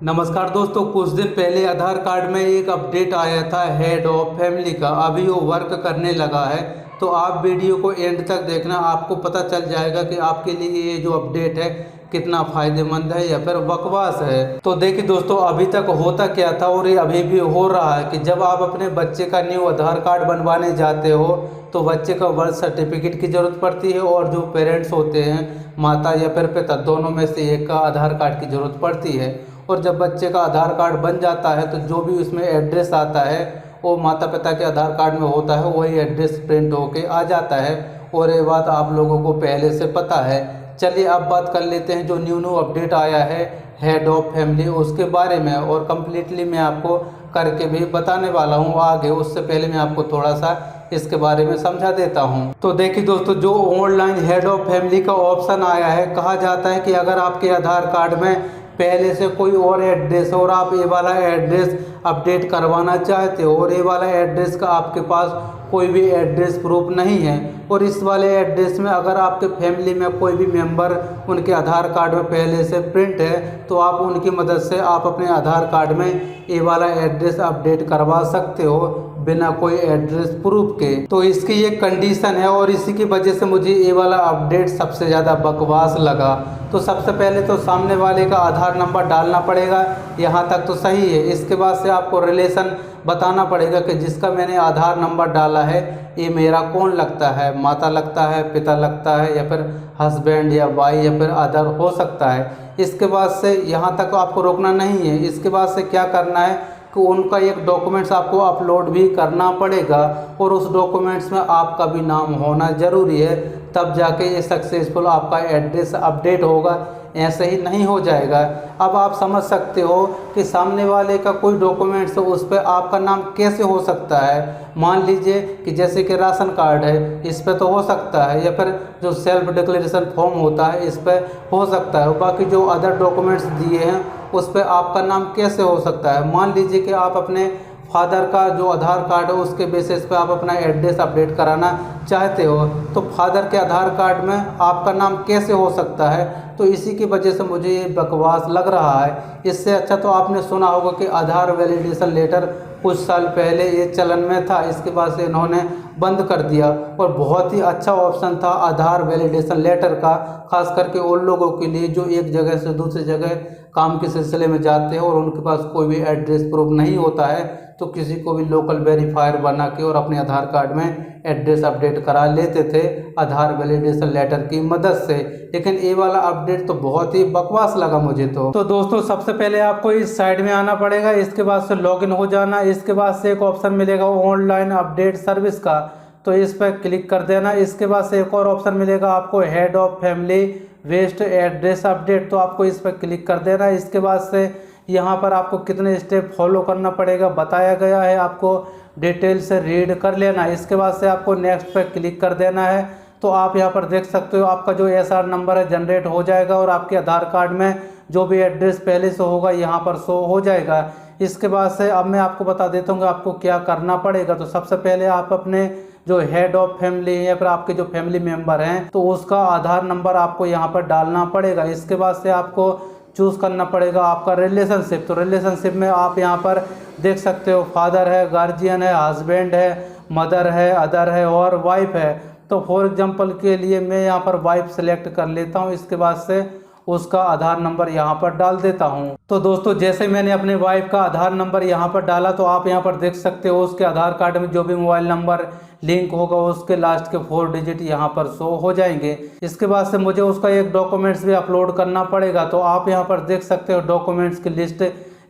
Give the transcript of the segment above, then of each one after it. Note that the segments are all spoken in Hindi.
नमस्कार दोस्तों, कुछ दिन पहले आधार कार्ड में एक अपडेट आया था हेड ऑफ फैमिली का। अभी वो वर्क करने लगा है, तो आप वीडियो को एंड तक देखना। आपको पता चल जाएगा कि आपके लिए ये जो अपडेट है कितना फ़ायदेमंद है या फिर बकवास है। तो देखिए दोस्तों, अभी तक होता क्या था और ये अभी भी हो रहा है कि जब आप अपने बच्चे का न्यू आधार कार्ड बनवाने जाते हो तो बच्चे का बर्थ सर्टिफिकेट की ज़रूरत पड़ती है, और जो पेरेंट्स होते हैं, माता या फिर पिता, दोनों में से एक का आधार कार्ड की ज़रूरत पड़ती है। और जब बच्चे का आधार कार्ड बन जाता है तो जो भी उसमें एड्रेस आता है वो माता पिता के आधार कार्ड में होता है, वही एड्रेस प्रिंट होके आ जाता है। और ये बात आप लोगों को पहले से पता है। चलिए अब बात कर लेते हैं जो न्यू अपडेट आया है हेड ऑफ फैमिली उसके बारे में, और कम्प्लीटली मैं आपको करके भी बताने वाला हूँ आगे। उससे पहले मैं आपको थोड़ा सा इसके बारे में समझा देता हूँ। तो देखिए दोस्तों, जो ऑनलाइन हेड ऑफ फैमिली का ऑप्शन आया है, कहा जाता है कि अगर आपके आधार कार्ड में पहले से कोई और एड्रेस और आप ये वाला एड्रेस अपडेट करवाना चाहते हो और ये वाला एड्रेस का आपके पास कोई भी एड्रेस प्रूफ नहीं है, और इस वाले एड्रेस में अगर आपके फैमिली में कोई भी मेंबर उनके आधार कार्ड में पहले से प्रिंट है, तो आप उनकी मदद से आप अपने आधार कार्ड में ये वाला एड्रेस अपडेट करवा सकते हो बिना कोई एड्रेस प्रूफ के। तो इसकी ये कंडीशन है, और इसी की वजह से मुझे ये वाला अपडेट सबसे ज़्यादा बकवास लगा। तो सबसे पहले तो सामने वाले का आधार नंबर डालना पड़ेगा, यहाँ तक तो सही है। इसके बाद से आपको रिलेशन बताना पड़ेगा कि जिसका मैंने आधार नंबर डाला है ये मेरा कौन लगता है, माता लगता है, पिता लगता है, या फिर हस्बैंड या वाई या फिर अदर हो सकता है। इसके बाद से यहाँ तक आपको रोकना नहीं है। इसके बाद से क्या करना है कि उनका एक डॉक्यूमेंट्स आपको अपलोड भी करना पड़ेगा, और उस डॉक्यूमेंट्स में आपका भी नाम होना ज़रूरी है, तब जाके ये सक्सेसफुल आपका एड्रेस अपडेट होगा। ऐसे ही नहीं हो जाएगा। अब आप समझ सकते हो कि सामने वाले का कोई डॉक्यूमेंट्स है उस पर आपका नाम कैसे हो सकता है। मान लीजिए कि जैसे कि राशन कार्ड है, इस पर तो हो सकता है, या फिर जो सेल्फ डिक्लेरेशन फॉर्म होता है इस पर हो सकता है। बाकी जो अदर डॉक्यूमेंट्स दिए हैं उस पर आपका नाम कैसे हो सकता है। मान लीजिए कि आप अपने फादर का जो आधार कार्ड है उसके बेसिस पे आप अपना एड्रेस अपडेट कराना चाहते हो, तो फादर के आधार कार्ड में आपका नाम कैसे हो सकता है। तो इसी की वजह से मुझे ये बकवास लग रहा है। इससे अच्छा तो आपने सुना होगा कि आधार वैलिडेशन लेटर कुछ साल पहले ये चलन में था, इसके बाद से इन्होंने बंद कर दिया, और बहुत ही अच्छा ऑप्शन था आधार वैलिडेशन लेटर का, खास करके उन लोगों के लिए जो एक जगह से दूसरी जगह काम के सिलसिले में जाते हैं और उनके पास कोई भी एड्रेस प्रूफ नहीं होता है, तो किसी को भी लोकल वेरीफायर बना के और अपने आधार कार्ड में एड्रेस अपडेट करा लेते थे आधार वैलिडेशन लेटर की मदद से। लेकिन ये वाला अपडेट तो बहुत ही बकवास लगा मुझे। तो दोस्तों, सबसे पहले आपको इस साइड में आना पड़ेगा, इसके बाद से लॉगिन हो जाना। इसके बाद से एक ऑप्शन मिलेगा ऑनलाइन अपडेट सर्विस का, तो इस पर क्लिक कर देना। इसके बाद से एक और ऑप्शन मिलेगा आपको हेड ऑफ फैमिली वेस्ट एड्रेस अपडेट, तो आपको इस पर क्लिक कर देना। इसके बाद से यहाँ पर आपको कितने स्टेप फॉलो करना पड़ेगा बताया गया है, आपको डिटेल से रीड कर लेना। इसके बाद से आपको नेक्स्ट पर क्लिक कर देना है। तो आप यहाँ पर देख सकते हो आपका जो एसआर नंबर है जनरेट हो जाएगा, और आपके आधार कार्ड में जो भी एड्रेस पहले से होगा यहाँ पर शो हो जाएगा। इसके बाद से अब मैं आपको बता देता हूँ आपको क्या करना पड़ेगा। तो सबसे पहले आप अपने जो हेड ऑफ फैमिली है या फिर आपके जो फैमिली मेम्बर हैं, तो उसका आधार नंबर आपको यहाँ पर डालना पड़ेगा। इसके बाद से आपको चूज़ करना पड़ेगा आपका रिलेशनशिप। तो रिलेशनशिप में आप यहाँ पर देख सकते हो फादर है, गार्जियन है, हस्बैंड है, मदर है, अदर है और वाइफ है। तो फॉर एग्जांपल के लिए मैं यहाँ पर वाइफ सेलेक्ट कर लेता हूँ। इसके बाद से उसका आधार नंबर यहाँ पर डाल देता हूँ। तो दोस्तों, जैसे मैंने अपने वाइफ का आधार नंबर यहाँ पर डाला, तो आप यहाँ पर देख सकते हो उसके आधार कार्ड में जो भी मोबाइल नंबर लिंक होगा उसके लास्ट के 4 डिजिट यहाँ पर शो हो जाएंगे। इसके बाद से मुझे उसका एक डॉक्यूमेंट्स भी अपलोड करना पड़ेगा। तो आप यहाँ पर देख सकते हो डॉक्यूमेंट्स की लिस्ट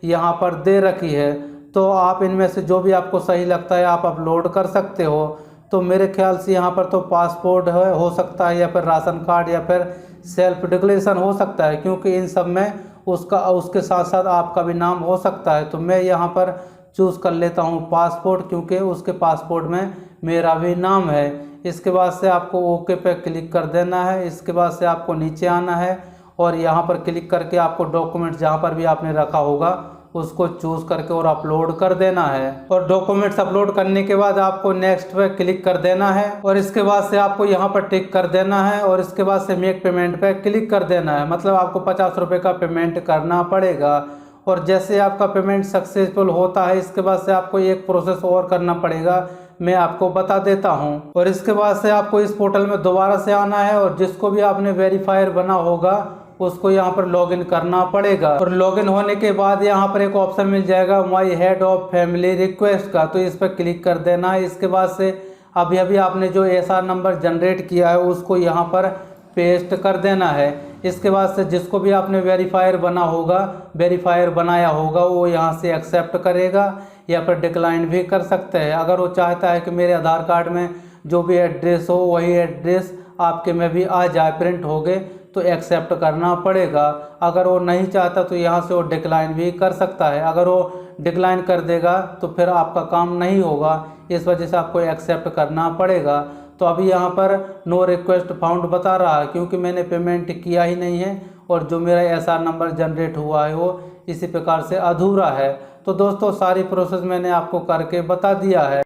यहाँ पर दे रखी है, तो आप इनमें से जो भी आपको सही लगता है आप अपलोड कर सकते हो। तो मेरे ख्याल से यहाँ पर तो पासपोर्ट है हो सकता है, या फिर राशन कार्ड, या फिर सेल्फ डिक्लेरेशन हो सकता है, क्योंकि इन सब में उसके साथ साथ आपका भी नाम हो सकता है। तो मैं यहाँ पर चूज़ कर लेता हूँ पासपोर्ट, क्योंकि उसके पासपोर्ट में मेरा भी नाम है। इसके बाद से आपको ओके पे क्लिक कर देना है। इसके बाद से आपको नीचे आना है, और यहाँ पर क्लिक करके आपको डॉक्यूमेंट्स जहाँ पर भी आपने रखा होगा उसको चूज़ करके और अपलोड कर देना है। और डॉक्यूमेंट्स अपलोड करने के बाद आपको नेक्स्ट पे क्लिक कर देना है, और इसके बाद से आपको यहाँ पर टिक कर देना है, और इसके बाद से मेक पेमेंट पे क्लिक कर देना है। मतलब आपको 50 रुपये का पेमेंट करना पड़ेगा। और जैसे आपका पेमेंट सक्सेसफुल होता है इसके बाद से आपको एक प्रोसेस और करना पड़ेगा, मैं आपको बता देता हूं। और इसके बाद से आपको इस पोर्टल में दोबारा से आना है और जिसको भी आपने वेरीफायर बना होगा उसको यहाँ पर लॉगिन करना पड़ेगा। और लॉगिन होने के बाद यहाँ पर एक ऑप्शन मिल जाएगा my head of family request का, तो इस पर क्लिक कर देना है। इसके बाद से अभी अभी आपने जो एसआर नंबर जनरेट किया है उसको यहाँ पर पेस्ट कर देना है। इसके बाद से जिसको भी आपने वेरीफायर बनाया होगा वो यहाँ से एक्सेप्ट करेगा या फिर डिक्लाइन भी कर सकते हैं। अगर वो चाहता है कि मेरे आधार कार्ड में जो भी एड्रेस हो वही एड्रेस आपके में भी आ जाए, प्रिंट हो गए, तो एक्सेप्ट करना पड़ेगा। अगर वो नहीं चाहता तो यहाँ से वो डिक्लाइन भी कर सकता है। अगर वो डिक्लाइन कर देगा तो फिर आपका काम नहीं होगा, इस वजह से आपको एक्सेप्ट करना पड़ेगा। तो अभी यहाँ पर नो रिक्वेस्ट फाउंड बता रहा है क्योंकि मैंने पेमेंट किया ही नहीं है और जो मेरा एसआर नंबर जनरेट हुआ है वो इसी प्रकार से अधूरा है। तो दोस्तों सारी प्रोसेस मैंने आपको करके बता दिया है।